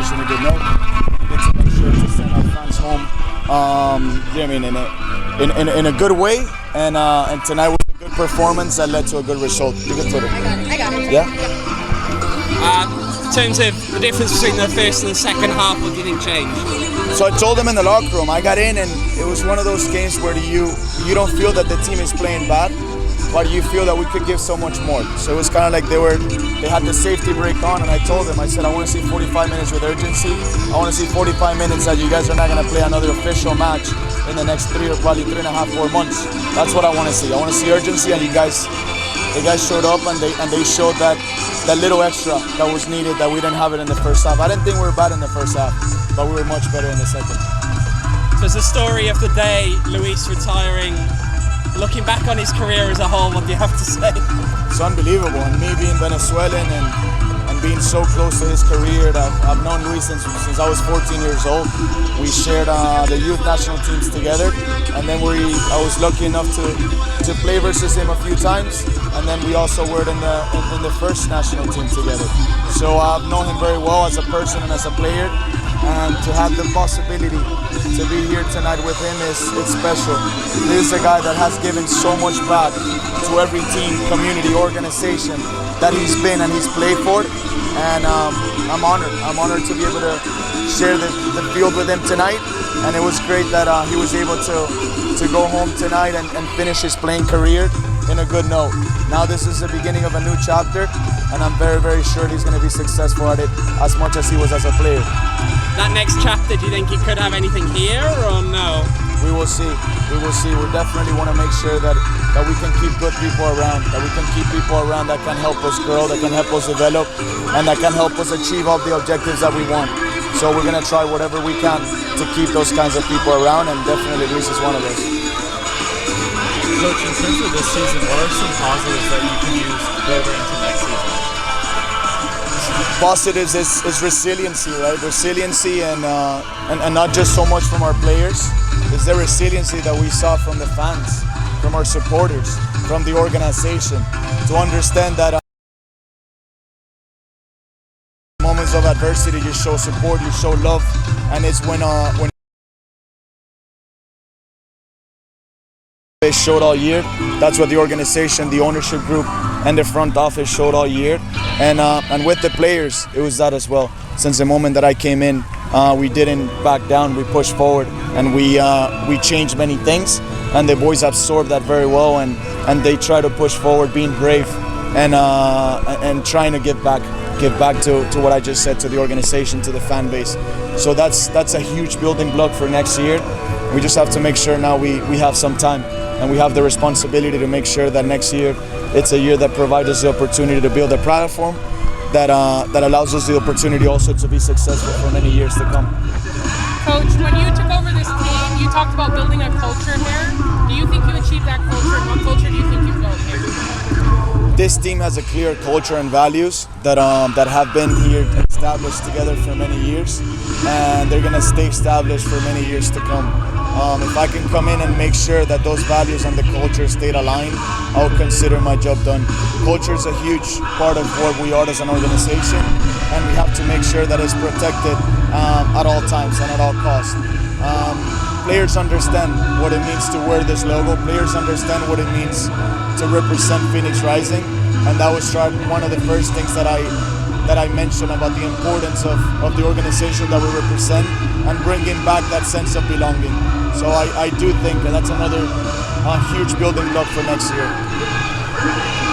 finish in a good note. We needed to make sure to send our fans home, in a good way, and tonight was a good performance that led to a good result. You can put it. I got it. Yeah. In terms of the difference between the first and the second half, what do you think changed? So I told them in the locker room, I got in and it was one of those games where you don't feel that the team is playing bad, but you feel that we could give so much more. So it was kind of like they had the safety brake on, and I told them, I said, I want to see 45 minutes with urgency. I want to see 45 minutes that you guys are not going to play another official match in the next 3 or probably 3.5, 4 months. That's what I want to see. I want to see urgency, and the guys showed up and they showed that little extra that was needed that we didn't have it in the first half. I didn't think we were bad in the first half, but we were much better in the second. So it's the story of the day, Luis retiring. Looking back on his career as a whole, what do you have to say? It's unbelievable, and me being Venezuelan and being so close to his career. I've known Luis since I was 14 years old. We shared the youth national teams together, and then I was lucky enough to play versus him a few times, and then we also were in the first national team together. So I've known him very well as a person and as a player, and to have the possibility to be here tonight with him it's special. This is a guy that has given so much back to every team, community, organization that he's been and he's played for, and I'm honored to be able to share the field with him tonight, and it was great that he was able to go home tonight and finish his playing career in a good note. Now this is the beginning of a new chapter, and I'm very, very sure he's going to be successful at it as much as he was as a player. That next chapter, do you think he could have anything here or no? We will see. We definitely want to make sure that we can keep good people around, that we can keep people around that can help us grow, that can help us develop, and that can help us achieve all the objectives that we want. So we're going to try whatever we can to keep those kinds of people around, and definitely Luis is one of those. Coach, in terms of this season, what are some positives that you can use over into next season? Positives is resiliency, right? Resiliency and not just so much from our players. It's the resiliency that we saw from the fans, from our supporters, from the organization, to understand that moments of adversity you show support, you show love, and it's when they showed all year. That's what the organization, the ownership group, and the front office showed all year, and with the players, it was that as well. Since the moment that I came in, we didn't back down. We pushed forward, and we changed many things, and the boys absorbed that very well, and they try to push forward, being brave, and trying to give back to what I just said, to the organization, to the fan base. So that's a huge building block for next year. We just have to make sure now we have some time, and we have the responsibility to make sure that next year it's a year that provides us the opportunity to build a platform that allows us the opportunity also to be successful for many years to come. Coach, when you took over this team, you talked about building a culture here. Do you think you achieved that culture, and what culture do you think you built here? This team has a clear culture and values that have been here established together for many years, and they're going to stay established for many years to come. If I can come in and make sure that those values and the culture stayed aligned, I'll consider my job done. Culture is a huge part of what we are as an organization, and we have to make sure that it's protected at all times and at all costs. Players understand what it means to wear this logo. Players understand what it means to represent Phoenix Rising, and that was one of the first things that I mentioned about the importance of the organization that we represent and bringing back that sense of belonging. So I do think that that's another huge building block for next year.